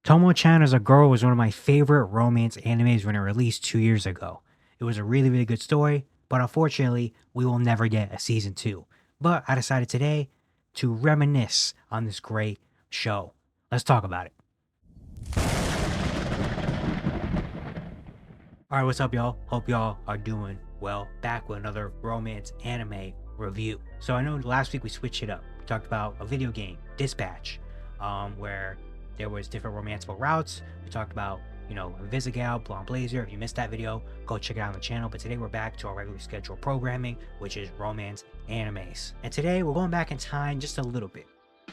Tomo-Chan as a Girl was one of my favorite romance animes when it released 2 years ago. It was a really, really good story, but unfortunately, we will never get a season 2. But I decided today to reminisce on this great show. Let's talk about it. Alright, what's up, y'all? Hope y'all are doing well. Back with another romance anime review. So I know last week we switched it up. We talked about a video game, Dispatch, where there was different romanceable routes. We talked about, Invisigal, Blonde Blazer. If you missed that video, go check it out on the channel. But today we're back to our regularly scheduled programming, which is romance animes. And today we're going back in time just a little bit.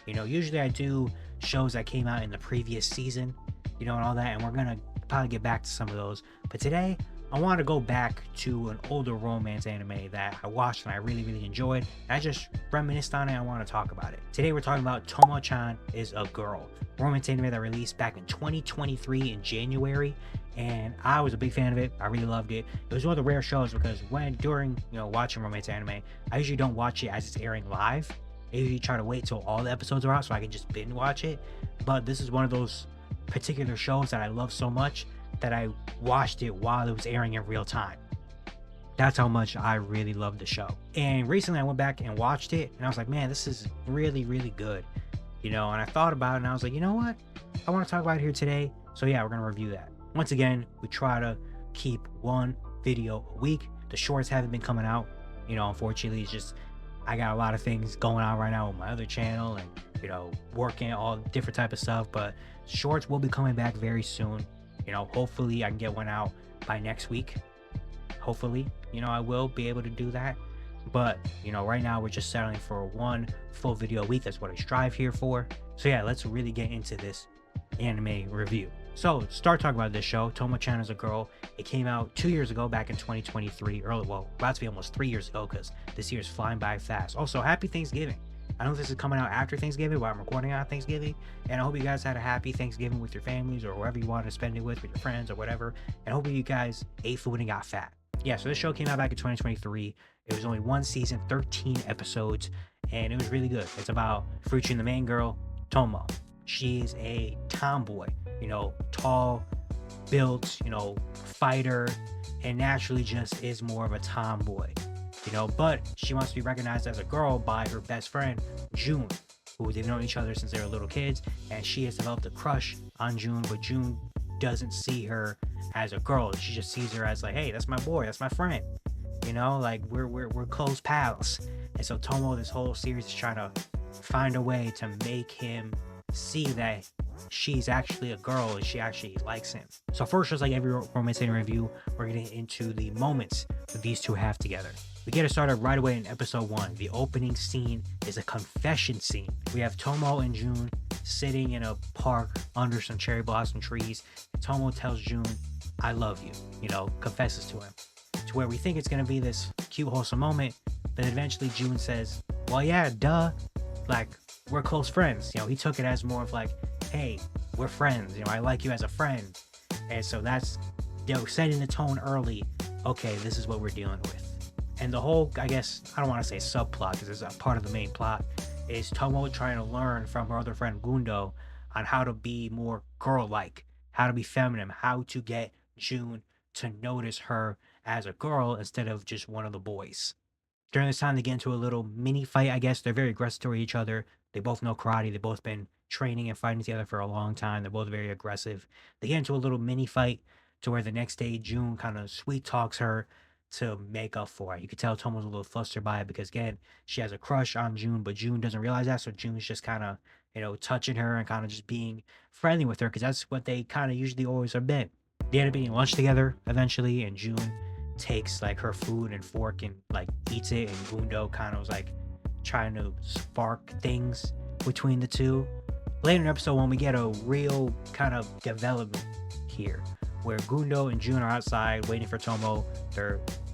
Usually I do shows that came out in the previous season, and all that, and we're gonna probably get back to some of those. But today I want to go back to an older romance anime that I watched and I really, really enjoyed. I just reminisced on it. I want to talk about it. Today we're talking about Tomo-Chan is a Girl, romance anime that released back in 2023 in January, and I was a big fan of it. I really loved it. It was one of the rare shows because during watching romance anime, I usually don't watch it as it's airing live. I usually try to wait till all the episodes are out so I can just binge watch it. But this is one of those particular shows that I love so much that I watched it while it was airing in real time. That's how much I really love the show. And recently I went back and watched it and I was like, man, this is really, really good. And I thought about it and I was like, you know what? I want to talk about it here today. So yeah, we're going to review that. Once again, we try to keep one video a week. The shorts haven't been coming out. Unfortunately, it's just, I got a lot of things going on right now with my other channel and, working all different type of stuff, but shorts will be coming back very soon. Hopefully I can get one out by next week. Hopefully, I will be able to do that. But, right now we're just settling for one full video a week. That's what I strive here for. So yeah, let's really get into this anime review. So start talking about this show, Tomo-Chan is a Girl. It came out 2 years ago, back in 2023. About to be almost 3 years ago because this year's flying by fast. Also, happy Thanksgiving. I know this is coming out after Thanksgiving, but I'm recording on Thanksgiving, and I hope you guys had a happy Thanksgiving with your families or whoever you wanted to spend it with your friends or whatever, and hope you guys ate food and got fat. Yeah, so this show came out back in 2023. It was only one season, 13 episodes, and it was really good. It's about featuring the main girl, Tomo. She's a tomboy, tall, built, fighter, and naturally just is more of a tomboy. But she wants to be recognized as a girl by her best friend, June, who they've known each other since they were little kids, and she has developed a crush on June, but June doesn't see her as a girl. She just sees her as like, hey, that's my boy, that's my friend. Like we're close pals. And so Tomo, this whole series is trying to find a way to make him see that she's actually a girl and she actually likes him. So first, just like every romance anime review, we're getting into the moments that these two have together. We get it started right away in episode 1. The opening scene is a confession scene. We have Tomo and June sitting in a park under some cherry blossom trees. Tomo tells June, I love you, confesses to him. To where we think it's going to be this cute, wholesome moment. But eventually June says, well, yeah, duh. Like, we're close friends. He took it as more of like, hey, we're friends. I like you as a friend. And so that's, setting the tone early. Okay, this is what we're dealing with. And the whole, I guess, I don't want to say subplot because it's a part of the main plot, is Tomo trying to learn from her other friend Gundo on how to be more girl-like, how to be feminine, how to get June to notice her as a girl instead of just one of the boys. During this time, they get into a little mini fight, I guess. They're very aggressive toward each other. They both know karate. They've both been training and fighting together for a long time. They're both very aggressive. They get into a little mini fight to where the next day June kind of sweet talks her to make up for it. You could tell Tomo's a little flustered by it because, again, she has a crush on June, but June doesn't realize that. So June's just kind of, touching her and kind of just being friendly with her because that's what they kind of usually always have been. They end up eating lunch together eventually, and June takes like her food and fork and like eats it, and Gundo kind of was like trying to spark things between the two. Later in episode 1, we get a real kind of development here where Gundo and June are outside waiting for Tomo.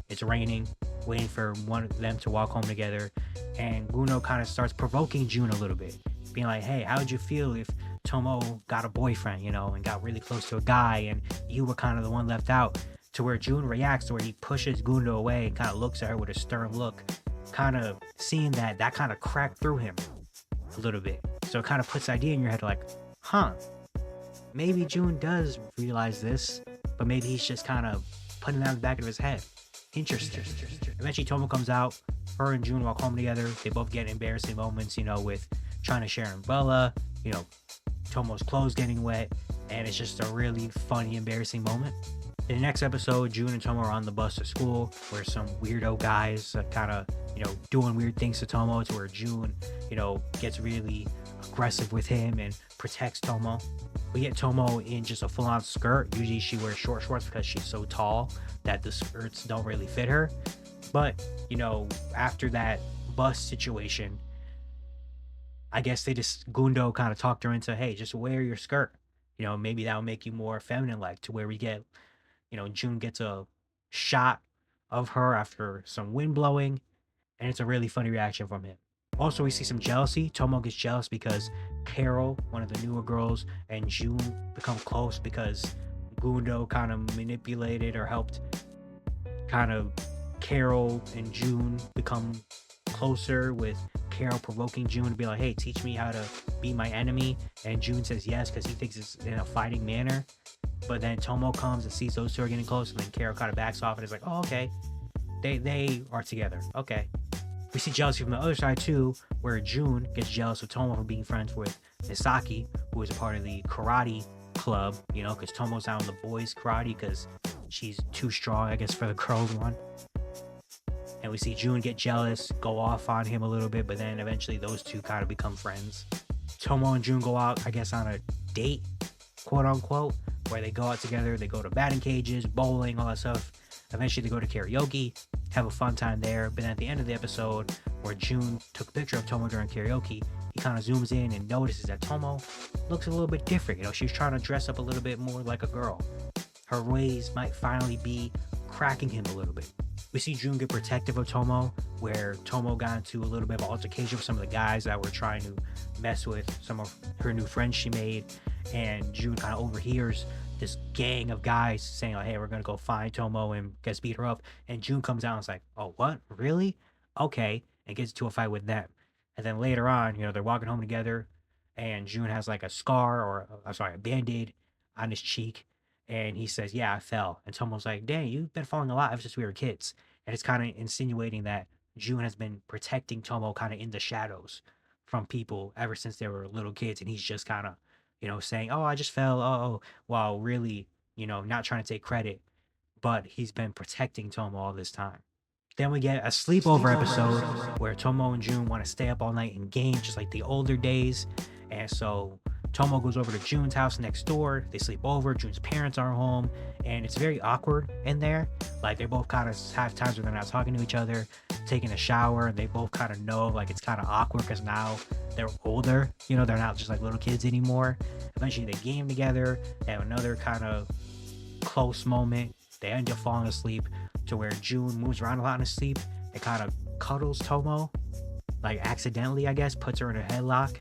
It's raining, waiting for one of them to walk home together, and Gundo kind of starts provoking June a little bit, being like, hey, how would you feel if Tomo got a boyfriend, and got really close to a guy and you were kind of the one left out? To where June reacts, to where he pushes Gundo away and kind of looks at her with a stern look, kind of seeing that kind of cracked through him a little bit. So it kind of puts the idea in your head like, huh, maybe June does realize this, but maybe he's just kind of putting that in the back of his head. Interesting. Eventually, Tomo comes out. Her and June walk home together. They both get embarrassing moments, with trying to share an umbrella, Tomo's clothes getting wet, and it's just a really funny, embarrassing moment. In the next episode, June and Tomo are on the bus to school, where some weirdo guys kind of, doing weird things to Tomo, to where June, gets really aggressive with him and protects Tomo. We get Tomo in just a full-on skirt. Usually she wears short shorts because she's so tall that the skirts don't really fit her. But, after that bus situation, I guess they just, Gundo kind of talked her into, hey, just wear your skirt. Maybe that'll make you more feminine-like, to where we get, June gets a shot of her after some wind blowing, and it's a really funny reaction from him. Also, we see some jealousy. Tomo gets jealous because Carol, one of the newer girls, and June become close because Gundo kind of manipulated or helped kind of Carol and June become closer, with Carol provoking June to be like, hey, teach me how to be my enemy. And June says yes because he thinks it's in a fighting manner. But then Tomo comes and sees those two are getting close, and then Carol kind of backs off and is like, oh, okay. They are together. Okay. We see jealousy from the other side too, where June gets jealous of Tomo for being friends with Misaki, who is a part of the karate club, because Tomo's down the boys' karate because she's too strong, I guess, for the girls one. And we see June get jealous, go off on him a little bit, but then eventually those two kind of become friends. Tomo and June go out, I guess, on a date, quote unquote, where they go out together. They go to batting cages, bowling, all that stuff. Eventually they go to karaoke, have a fun time there. But then at the end of the episode, where June took a picture of Tomo during karaoke, he kind of zooms in and notices that Tomo looks a little bit different. She's trying to dress up a little bit more like a girl. Her ways might finally be cracking him a little bit. We see June get protective of Tomo, where Tomo got into a little bit of an altercation with some of the guys that were trying to mess with some of her new friends she made. And June kind of overhears this gang of guys saying, like, hey, we're going to go find Tomo and gets beat her up. And June comes out and is like, oh, what? Really? Okay. And gets into a fight with them. And then later on, they're walking home together, and June has like a scar, or a Band-Aid on his cheek. And he says, yeah, I fell. And Tomo's like, dang, you've been falling a lot ever since we were kids. And it's kind of insinuating that June has been protecting Tomo kind of in the shadows from people ever since they were little kids. And he's just kind of, saying, oh, I just fell. Oh, while really, not trying to take credit. But he's been protecting Tomo all this time. Then we get a sleepover episode where Tomo and June want to stay up all night and game, just like the older days. And so Tomo goes over to June's house next door. They sleep over. June's parents are home, and it's very awkward in there. Like, they both kind of have times where they're not talking to each other, taking a shower, and they both kind of know, like, it's kind of awkward because now they're older. They're not just like little kids anymore. Eventually, they game together. They have another kind of close moment. They end up falling asleep, to where June moves around a lot in her sleep and kind of cuddles Tomo, like accidentally, I guess, puts her in a headlock.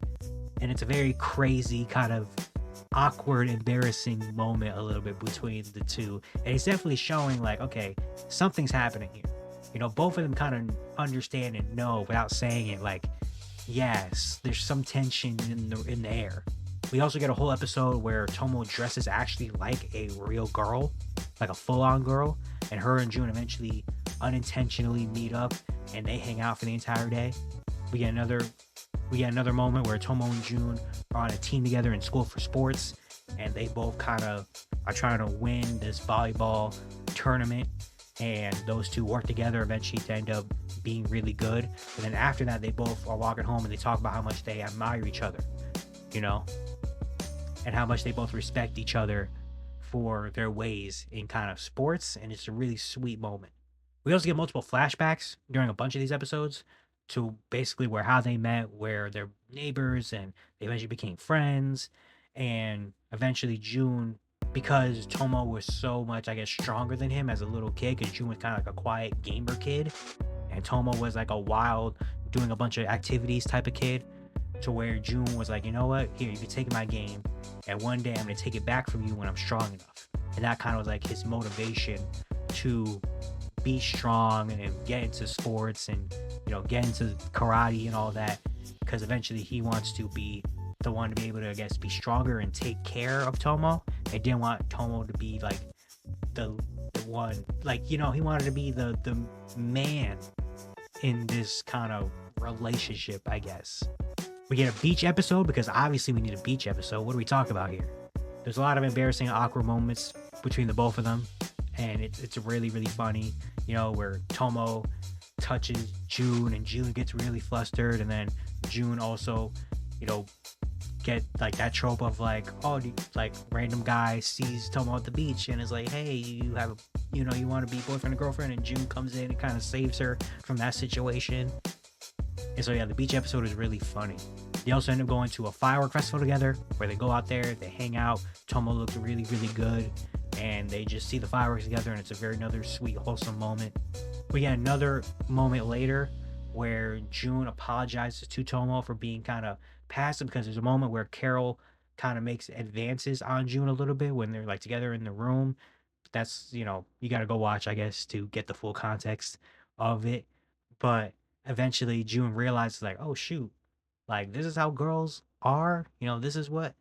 And it's a very crazy, kind of awkward, embarrassing moment a little bit between the two. And it's definitely showing, like, okay, something's happening here. Both of them kind of understand and know without saying it, like, yes, there's some tension in the air. We also get a whole episode where Tomo dresses actually like a real girl, like a full-on girl, and her and June eventually unintentionally meet up and they hang out for the entire day. We get another moment where Tomo and June are on a team together in school for sports, and they both kind of are trying to win this volleyball tournament, and those two work together eventually to end up being really good. And then after that, they both are walking home and they talk about how much they admire each other, and how much they both respect each other for their ways in kind of sports. And it's a really sweet moment. We also get multiple flashbacks during a bunch of these episodes to basically how they met, where they're neighbors, and they eventually became friends. And eventually June, because Tomo was so much, I guess, stronger than him as a little kid, because June was kind of like a quiet gamer kid, and Tomo was like a wild, doing a bunch of activities type of kid, to where June was like, you know what, here, you can take my game, and one day I'm going to take it back from you when I'm strong enough. And that kind of was like his motivation to be strong and get into sports and, get into karate and all that, because eventually he wants to be the one to be able to, I guess, be stronger and take care of Tomo. They didn't want Tomo to be like the one, like, you know, he wanted to be the man in this kind of relationship, I guess. We get a beach episode because obviously we need a beach episode. What do we talk about here? There's a lot of embarrassing, awkward moments between the both of them, and it's really, really funny. You know, where Tomo touches June and June gets really flustered, and then June also, you know, get like that trope of like, oh, like random guy sees Tomo at the beach and is like, hey, you have, you know, you want to be boyfriend and girlfriend, and June comes in and kind of saves her from that situation. And so yeah, the beach episode is really funny. They also end up going to a firework festival together where they go out there, they hang out. Tomo looks really, really good, and they just see the fireworks together, and it's a very another sweet, wholesome moment. We get another moment later where June apologizes to Tomo for being kind of passive, because there's a moment where Carol kind of makes advances on June a little bit when they're like together in the room. That's, you know, you got to go watch, I guess, to get the full context of it. But eventually June realizes like, oh shoot, like this is how girls are, you know, this is what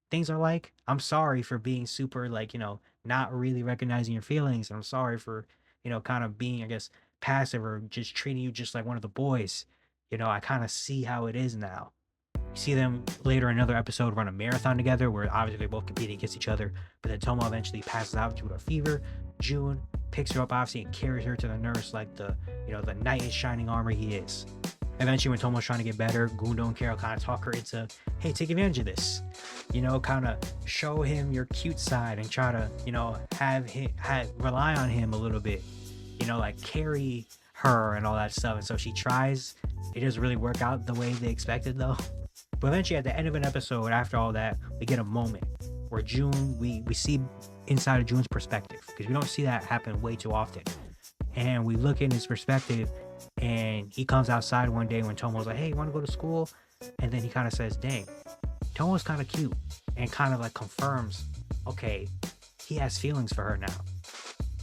things are like. I'm sorry for being super, like, you know, not really recognizing your feelings. I'm sorry for, you know, kind of being, I guess, passive or just treating you just like one of the boys. You know, I kind of see how it is now. You see them later in another episode run a marathon together where obviously they both compete against each other, but then Tomo eventually passes out due to a fever. June picks her up obviously and carries her to the nurse like the, you know, the knight in shining armor he is. Eventually when Tomo's trying to get better, Gundo and Carol kind of talk her into, hey, take advantage of this, you know, kind of show him your cute side and try to, you know, have rely on him a little bit, you know, like carry her and all that stuff. And so she tries. It doesn't really work out the way they expected though. But eventually at the end of an episode, after all that, we get a moment where June, we see inside of June's perspective, because we don't see that happen way too often. And we look in his perspective, and he comes outside one day when Tomo's like, hey, you want to go to school? And then he kind of says, dang, Tomo's kind of cute, and kind of like confirms, okay, he has feelings for her now.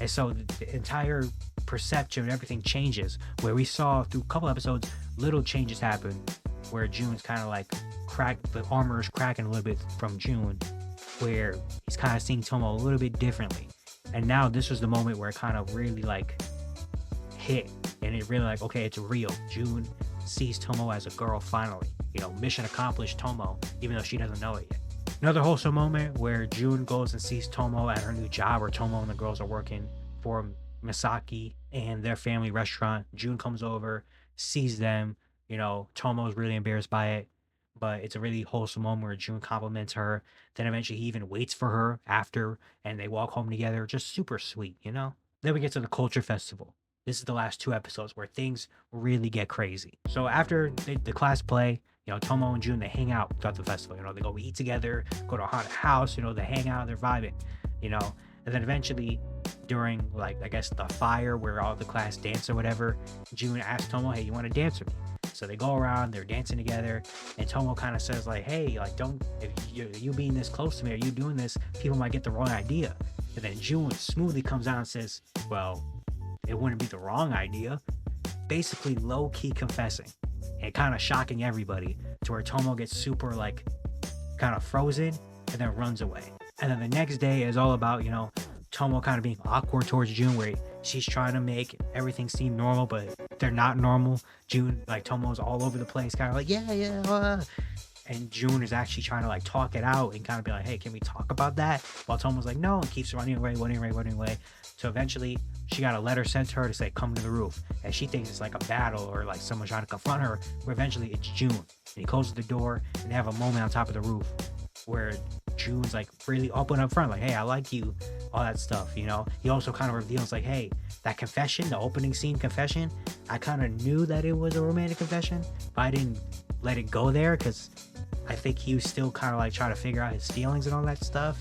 And so the entire perception and everything changes, where we saw through a couple episodes, little changes happen where June's kind of like cracked, the armor is cracking a little bit from June, where he's kind of seeing Tomo a little bit differently. And now this was the moment where it kind of really like hit, and it really like, okay, it's real. June sees Tomo as a girl finally. You know, mission accomplished Tomo, even though she doesn't know it yet. Another wholesome moment where June goes and sees Tomo at her new job, where Tomo and the girls are working for Misaki and their family restaurant. June comes over, sees them. You know, Tomo's really embarrassed by it, but it's a really wholesome moment where June compliments her. Then eventually he even waits for her after, and they walk home together. Just super sweet, you know? Then we get to the Culture Festival. This is the last two episodes where things really get crazy. So after the class play, you know, Tomo and June, they hang out throughout the festival. You know, they go eat together, go to a haunted house, you know, they hang out, they're vibing, you know? And then eventually, during, like, I guess the fire where all the class dance or whatever, June asks Tomo, hey, you want to dance with me? So they go around, they're dancing together, and Tomo kind of says like, hey, like, don't, if you being this close to me, or you doing this, people might get the wrong idea. And then June smoothly comes out and says, well, it wouldn't be the wrong idea. Basically low-key confessing and kind of shocking everybody, to where Tomo gets super like kind of frozen and then runs away. And then the next day is all about, you know, Tomo kind of being awkward towards June, where she's trying to make everything seem normal, but they're not normal. June, like, Tomo's all over the place, kind of like, yeah. And June is actually trying to like talk it out and kind of be like, hey, can we talk about that? While Tomo's like, no, and keeps running away. So eventually she got a letter sent to her to say, come to the roof. And she thinks it's like a battle or like someone trying to confront her, where eventually it's June. And he closes the door, and they have a moment on top of the roof where June's like really open up front, like, hey, I like you, all that stuff, you know? He also kind of reveals like, hey, that confession, the opening scene confession, I kind of knew that it was a romantic confession, but I didn't let it go there, because I think he was still kind of like trying to figure out his feelings and all that stuff.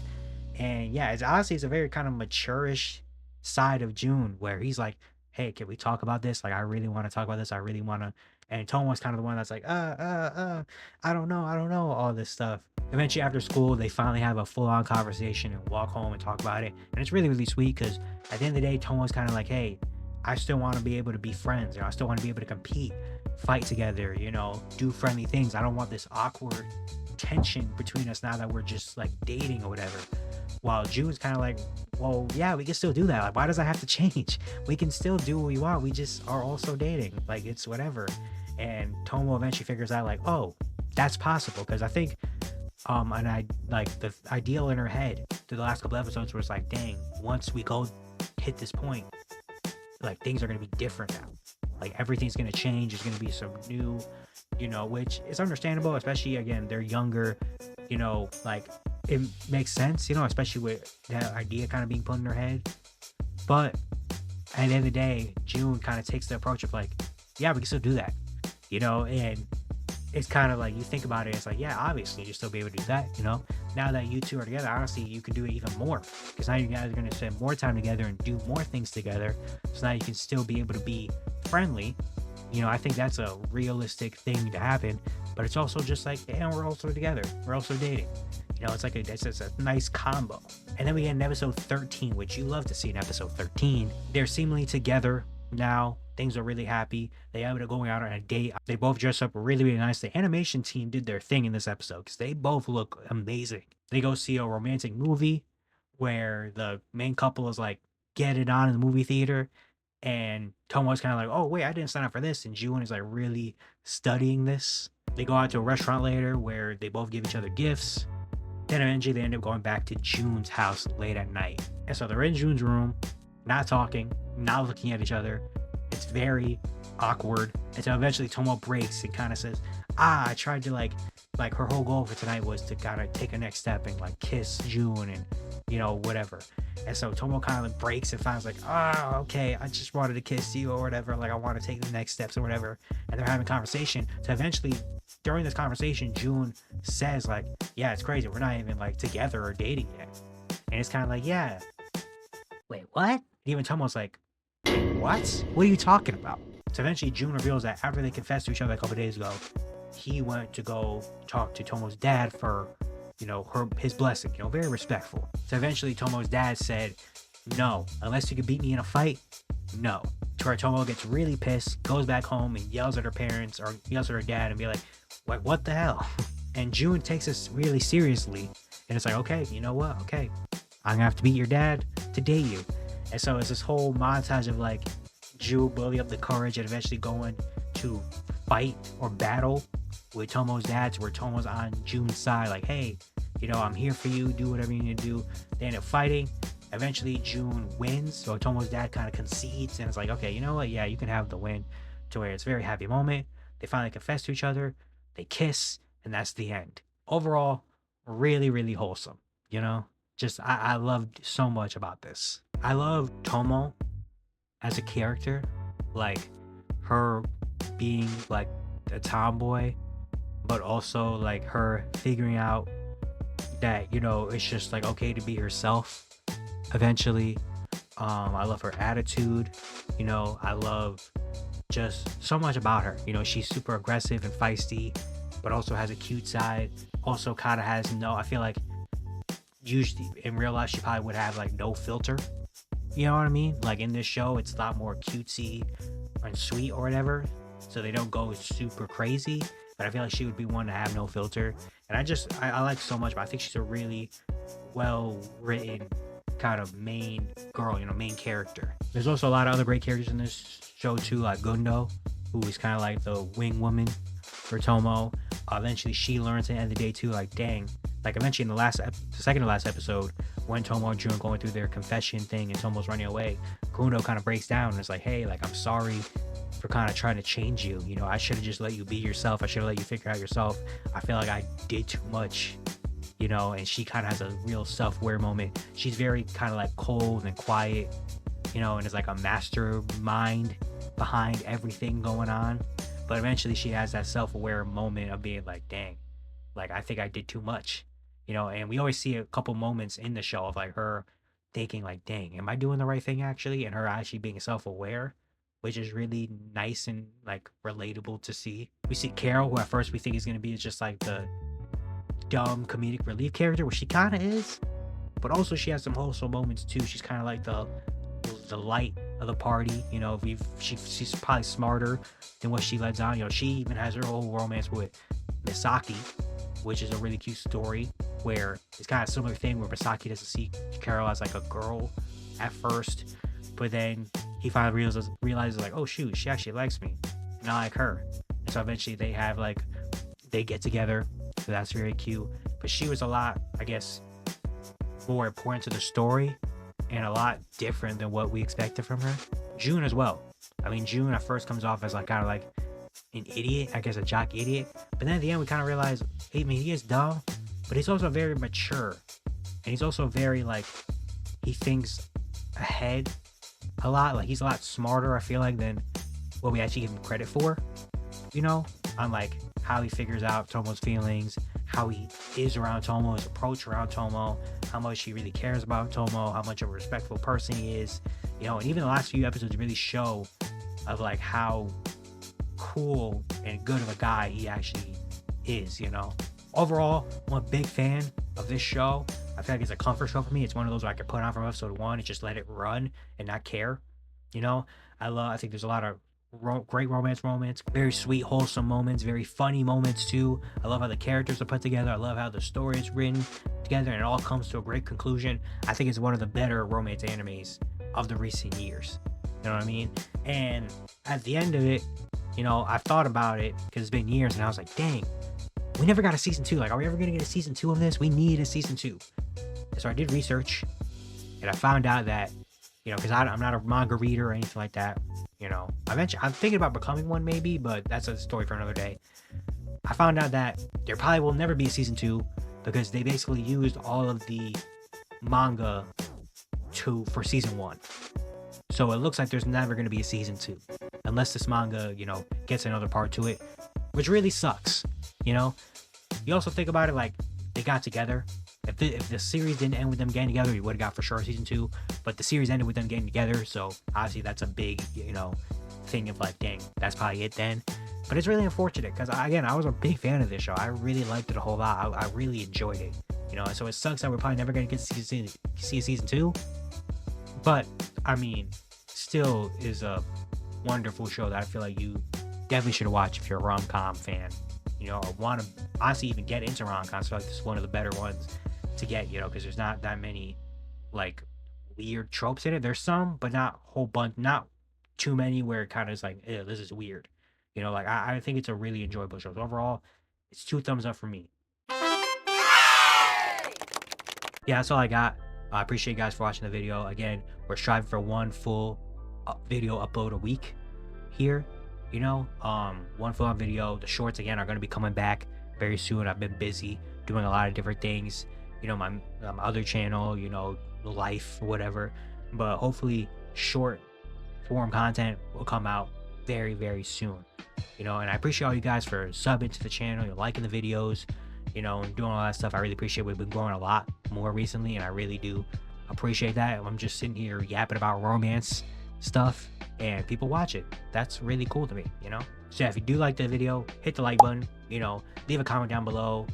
And yeah, it's honestly, it's a very kind of mature-ish side of June, where he's like, hey, can we talk about this? Like, I really want to talk about this. I really want to. And Tomo's kind of the one that's like, I don't know, all this stuff. Eventually after school, they finally have a full-on conversation and walk home and talk about it. And it's really, really sweet, because at the end of the day, Tomo's kind of like, hey, I still want to be able to be friends. You know, I still want to be able to compete fight together, do friendly things. I don't want this awkward tension between us now that we're just like dating or whatever. While June's kind of like, well, yeah, we can still do that. Like, why does that have to change? We can still do what we want. We just are also dating. Like, it's whatever. And Tomo eventually figures out, like, oh, that's possible. Because I think, and I like the ideal in her head through the last couple episodes was like, dang, once we go hit this point, like things are gonna be different now. Like everything's gonna change. There's gonna be some new, which is understandable, especially again, they're younger, like it makes sense, especially with that idea kind of being put in her head. But at the end of the day, June kind of takes the approach of like, yeah, we can still do that, and it's kind of like you think about it, it's like, yeah, obviously you still be able to do that, now that you two are together, honestly, you can do it even more because now you guys are going to spend more time together and do more things together. So now you can still be able to be friendly. I think that's a realistic thing to happen, but it's also just like, and we're also together, we're also dating. It's like it's just a nice combo. And then we get in episode 13, which you love to see in episode 13. They're seemingly together now. Things are really happy. They ended up going out on a date. They both dress up really, really nice. The animation team did their thing in this episode because they both look amazing. They go see a romantic movie where the main couple is like, get it on in the movie theater. And Tomo's kind of like, oh, wait, I didn't sign up for this. And June is like really studying this. They go out to a restaurant later where they both give each other gifts. Then eventually they end up going back to June's house late at night. And so they're in June's room, not talking, not looking at each other. It's very awkward until eventually Tomo breaks and kind of says, I tried to like her whole goal for tonight was to kind of take a next step and like kiss June and, whatever. And so Tomo kind of breaks and finds like, oh, okay, I just wanted to kiss you or whatever. Like I want to take the next steps or whatever. And they're having a conversation. So eventually during this conversation, June says like, yeah, it's crazy. We're not even like together or dating yet. And it's kind of like, yeah. Wait, what? And even Tomo's like, what? What are you talking about? So eventually June reveals that after they confessed to each other a couple days ago, he went to go talk to Tomo's dad for, his blessing, very respectful. So eventually Tomo's dad said, no, unless you can beat me in a fight, no. To where Tomo gets really pissed, goes back home and yells at her parents or yells at her dad and be like, what the hell? And June takes this really seriously. And it's like, okay, you know what? Okay, I'm gonna have to beat your dad to date you. And so it's this whole montage of like June building up the courage and eventually going to fight or battle with Tomo's dad, to where Tomo's on June's side, like, hey, I'm here for you, do whatever you need to do. They end up fighting. Eventually June wins, so Tomo's dad kind of concedes and it's like, okay, you know what, yeah, you can have the win, to where it's a very happy moment. They finally confess to each other, they kiss, and that's the end. Overall, really, really wholesome, just I loved so much about this. I love Tomo as a character, like her being like a tomboy, but also like her figuring out that, it's just like okay to be herself eventually. I love her attitude, I love just so much about her. She's super aggressive and feisty, but also has a cute side. Also kind of has I feel like usually in real life she probably would have like no filter. You know what I mean? Like in this show, it's a lot more cutesy and sweet or whatever. So they don't go super crazy. But I feel like she would be one to have no filter. And I like so much, but I think she's a really well written kind of main girl, main character. There's also a lot of other great characters in this show too, like Gundo, who is kind of like the wing woman for Tomo. Eventually she learns at the end of the day too, like dang, like eventually in the second to last episode, when Tomo and June are going through their confession thing and Tomo's running away, Gundo kind of breaks down and is like, hey, like I'm sorry for kind of trying to change you. I should have just let you be yourself. I should have let you figure out yourself. I feel like I did too much, and she kind of has a real self-aware moment. She's very kind of like cold and quiet, and is like a mastermind behind everything going on. But eventually she has that self-aware moment of being like, dang, like I think I did too much, and we always see a couple moments in the show of like her thinking like, dang, am I doing the right thing actually? And her actually being self-aware, which is really nice and like relatable to see. We see Carol, who at first we think is going to be just like the dumb comedic relief character, which she kind of is, but also she has some wholesome moments too. She's kind of like the light of the party. You know, she's probably smarter than what she lets on. You know, she even has her whole romance with Misaki, which is a really cute story where it's kind of a similar thing where Misaki doesn't see Carol as like a girl at first, but then he finally realizes like, oh shoot, she actually likes me, and I like her. And so eventually they get together. So that's very cute. But she was a lot, I guess, more important to the story and a lot different than what we expected from her. June as well. I mean, June at first comes off as like kind of like an idiot, I guess a jock idiot. But then at the end, we kind of realize, hey, I mean, he is dumb, but he's also very mature. And he's also very like, he thinks ahead a lot. Like he's a lot smarter, I feel like, than what we actually give him credit for. You know, on like how he figures out Tomo's feelings, how he is around Tomo, his approach around Tomo, how much he really cares about Tomo, how much of a respectful person he is. You know, and even the last few episodes really show of like how cool and good of a guy he actually is, you know. Overall, I'm a big fan of this show. I feel like it's a comfort show for me. It's one of those where I could put on from episode 1 and just let it run and not care. You know, I think there's a lot of great romance, very sweet, wholesome moments, very funny moments too. I love how the characters are put together. I love how the story is written together and it all comes to a great conclusion. I think it's one of the better romance animes of the recent years. You know what I mean? And at the end of it, you know, I've thought about it because it's been years and I was like, dang, we never got a season 2. Like, are we ever going to get a season 2 of this? We need a season 2. And so I did research and I found out that, you know, because I'm not a manga reader or anything like that. You know, I'm thinking about becoming one maybe, but that's a story for another day. I found out that there probably will never be a season 2 because they basically used all of the manga for season 1. So it looks like there's never going to be a season 2 unless this manga, you know, gets another part to it, which really sucks. You know, you also think about it like they got together. If the series didn't end with them getting together, you would have got for sure season 2. But the series ended with them getting together, so obviously that's a big, you know, thing of like, dang, that's probably it then. But it's really unfortunate because I was a big fan of this show. I really liked it a whole lot. I really enjoyed it, you know. And so it sucks that we're probably never gonna get to see a season 2. But I mean, still is a wonderful show that I feel like you definitely should watch if you're a rom-com fan, you know, or want to honestly even get into rom-coms. I feel like this is one of the better ones to get, you know, because there's not that many like weird tropes in it. There's some, but not a whole bunch, not too many where it kind of is like, ew, this is weird. You know, like I think it's a really enjoyable show. So overall, it's 2 thumbs up for me. Yeah, that's all I got. I appreciate you guys for watching the video. Again, we're striving for 1 full video upload a week here. You know, 1 full video. The shorts again are going to be coming back very soon. I've been busy doing a lot of different things. You know, my other channel, you know, life, whatever. But hopefully short form content will come out very, very soon. You know, and I appreciate all you guys for subbing to the channel, you're liking the videos, you know, and doing all that stuff. I really appreciate it. We've been growing a lot more recently, and I really do appreciate that. I'm just sitting here yapping about romance stuff, and people watch it. That's really cool to me, you know? So yeah, if you do like the video, hit the like button, you know, leave a comment down below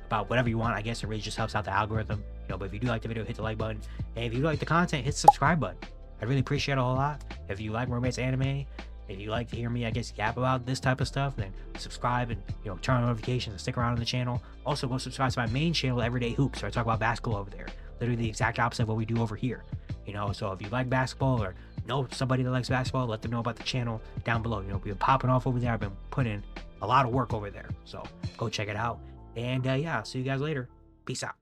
about whatever you want. I guess it really just helps out the algorithm, you know. But if you do like the video, hit the like button, and if you like the content, hit the subscribe button. I really appreciate it a whole lot. If you like romance anime, if you like to hear me, I guess, yap about this type of stuff, then subscribe and, you know, turn on notifications and stick around on the channel. Also, go subscribe to my main channel, Everyday Hoops, where I talk about basketball over there. Literally the exact opposite of what we do over here. You know, so if you like basketball or know somebody that likes basketball, let them know about the channel down below. You know, we've been popping off over there. I've been putting in a lot of work over there. So go check it out. And yeah, I'll see you guys later. Peace out.